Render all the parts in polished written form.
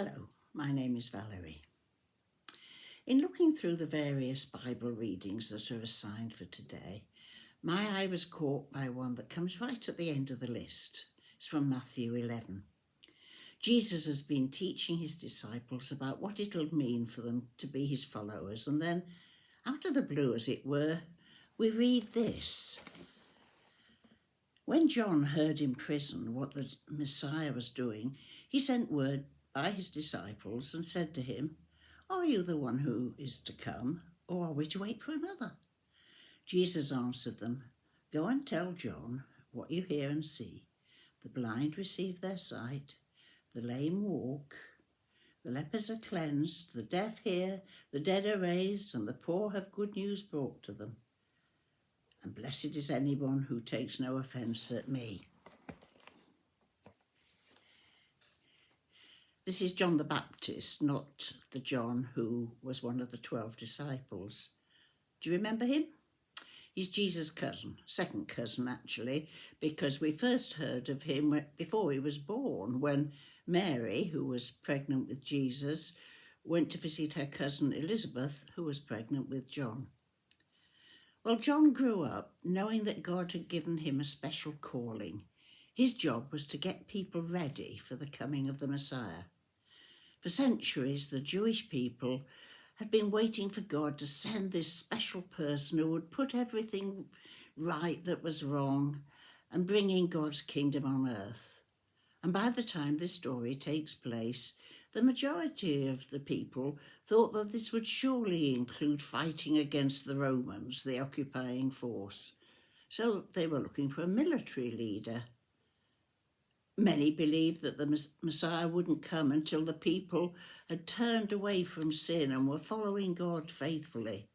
Hello, my name is Valerie. In looking through the various Bible readings that are assigned for today, my eye was caught by one that comes right at the end of the list. It's from Matthew 11. Jesus has been teaching his disciples about what it'll mean for them to be his followers, and then, out of the blue as it were, we read this. When John heard in prison what the Messiah was doing, he sent word by his disciples and said to him, "Are you the one who is to come, or are we to wait for another?" Jesus answered them, "Go and tell John what you hear and see. The blind receive their sight, the lame walk, the lepers are cleansed, the deaf hear, the dead are raised, and the poor have good news brought to them. And blessed is anyone who takes no offence at me." This is John the Baptist, not the John who was one of the 12 disciples. Do you remember him? He's Jesus' cousin, second cousin actually, because we first heard of him before he was born, when Mary, who was pregnant with Jesus, went to visit her cousin Elizabeth, who was pregnant with John. Well, John grew up knowing that God had given him a special calling. His job was to get people ready for the coming of the Messiah. For centuries, the Jewish people had been waiting for God to send this special person who would put everything right that was wrong and bring in God's kingdom on earth. And by the time this story takes place, the majority of the people thought that this would surely include fighting against the Romans, the occupying force. So they were looking for a military leader. Many believed that the Messiah wouldn't come until the people had turned away from sin and were following God faithfully.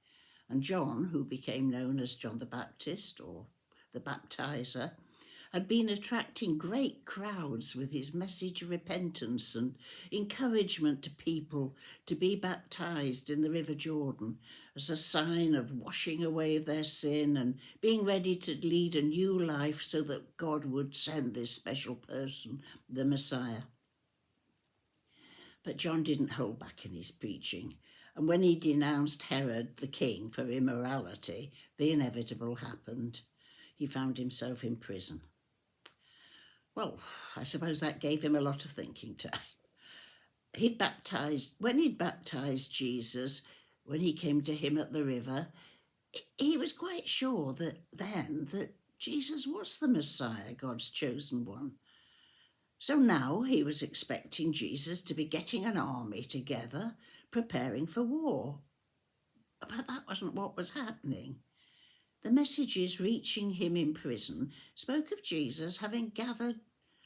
And John, who became known as John the Baptist or the Baptizer, had been attracting great crowds with his message of repentance and encouragement to people to be baptized in the River Jordan as a sign of washing away their sin and being ready to lead a new life so that God would send this special person, the Messiah. But John didn't hold back in his preaching, and when he denounced Herod the king for immorality, the inevitable happened. He found himself in prison. Well, I suppose that gave him a lot of thinking time. When he'd baptized Jesus, when he came to him at the river, he was quite sure that Jesus was the Messiah, God's chosen one. So now he was expecting Jesus to be getting an army together, preparing for war. But that wasn't what was happening. The messages reaching him in prison spoke of Jesus having gathered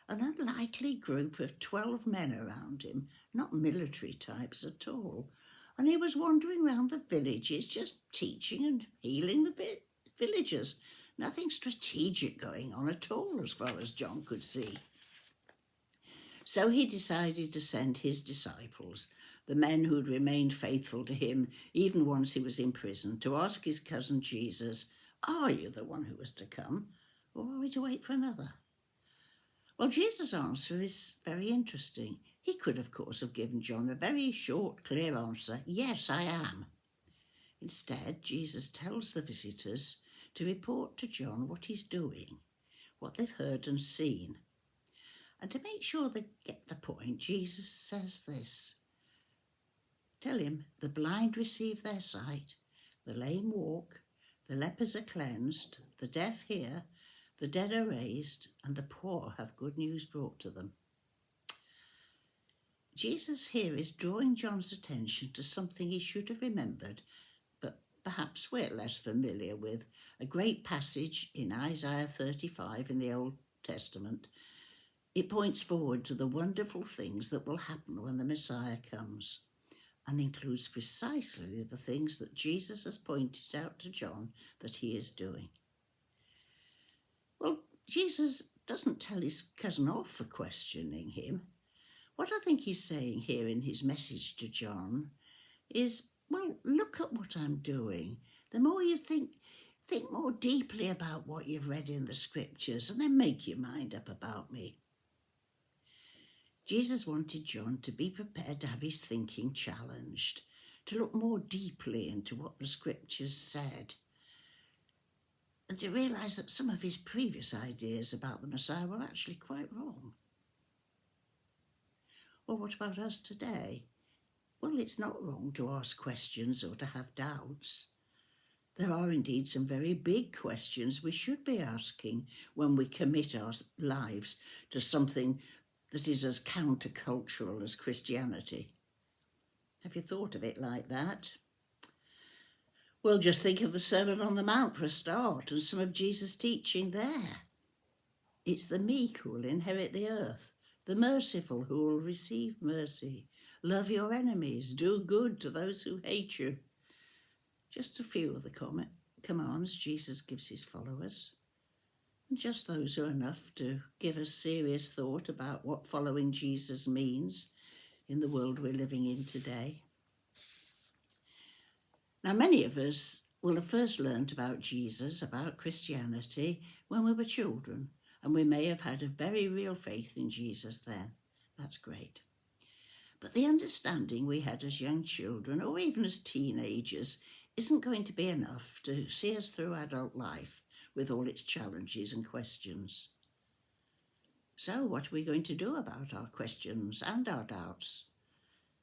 an unlikely group of 12 men around him, not military types at all. And he was wandering around the villages just teaching and healing the villagers. Nothing strategic going on at all as far as John could see. So he decided to send his disciples, the men who'd remained faithful to him even once he was in prison, to ask his cousin Jesus, "Are you the one who was to come, or are we to wait for another?" Well, Jesus' answer is very interesting. He could, of course, have given John a very short, clear answer, "Yes, I am." Instead, Jesus tells the visitors to report to John what he's doing, what they've heard and seen. And to make sure they get the point, Jesus says this. Tell him, the blind receive their sight, the lame walk, the lepers are cleansed, the deaf hear, the dead are raised, and the poor have good news brought to them. Jesus here is drawing John's attention to something he should have remembered, but perhaps we're less familiar with, a great passage in Isaiah 35 in the Old Testament. It points forward to the wonderful things that will happen when the Messiah comes, and includes precisely the things that Jesus has pointed out to John that he is doing. Well, Jesus doesn't tell his cousin off for questioning him. What I think he's saying here in his message to John is, well, look at what I'm doing. The more you think more deeply about what you've read in the scriptures and then make your mind up about me. Jesus wanted John to be prepared to have his thinking challenged, to look more deeply into what the scriptures said, and to realise that some of his previous ideas about the Messiah were actually quite wrong. Well, what about us today? Well, it's not wrong to ask questions or to have doubts. There are indeed some very big questions we should be asking when we commit our lives to something that is as countercultural as Christianity. Have you thought of it like that? Well, just think of the Sermon on the Mount for a start and some of Jesus' teaching there. It's the meek who will inherit the earth, the merciful who will receive mercy. Love your enemies, do good to those who hate you. Just a few of the commands Jesus gives his followers. And just those are enough to give us serious thought about what following Jesus means in the world we're living in today. Now, many of us will have first learnt about Jesus, about Christianity, when we were children, and we may have had a very real faith in Jesus then. That's great. But the understanding we had as young children, or even as teenagers, isn't going to be enough to see us through adult life with all its challenges and questions. So what are we going to do about our questions and our doubts?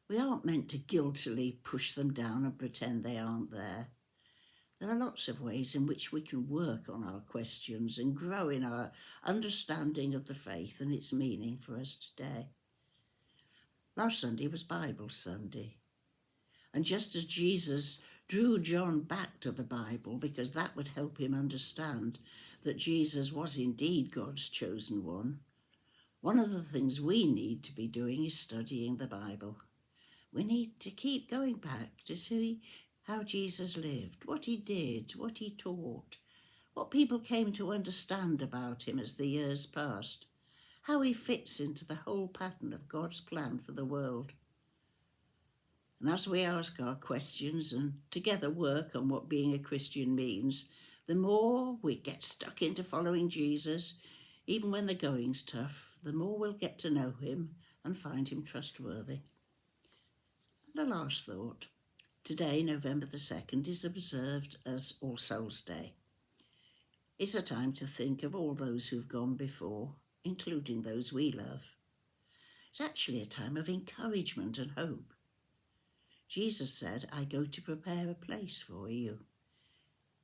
We aren't meant to guiltily push them down and pretend they aren't there. There are lots of ways in which we can work on our questions and grow in our understanding of the faith and its meaning for us today. Last Sunday was Bible Sunday. And just as Jesus drew John back to the Bible, because that would help him understand that Jesus was indeed God's chosen one of the things we need to be doing is studying the Bible. We need to keep going back to see how Jesus lived, what he did, what he taught, what people came to understand about him as the years passed, how he fits into the whole pattern of God's plan for the world. And as we ask our questions and together work on what being a Christian means, the more we get stuck into following Jesus, even when the going's tough, the more we'll get to know him and find him trustworthy. And a last thought. Today, November the 2nd, is observed as All Souls' Day. It's a time to think of all those who've gone before, including those we love. It's actually a time of encouragement and hope. Jesus said, I go to prepare a place for you.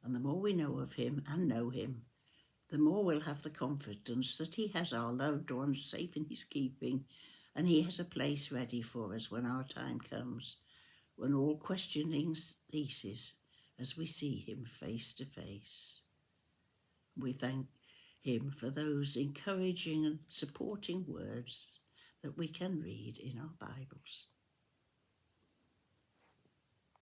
And the more we know of him and know him, the more we'll have the confidence that he has our loved ones safe in his keeping, and he has a place ready for us when our time comes, when all questioning ceases as we see him face to face. We thank him for those encouraging and supporting words that we can read in our Bibles.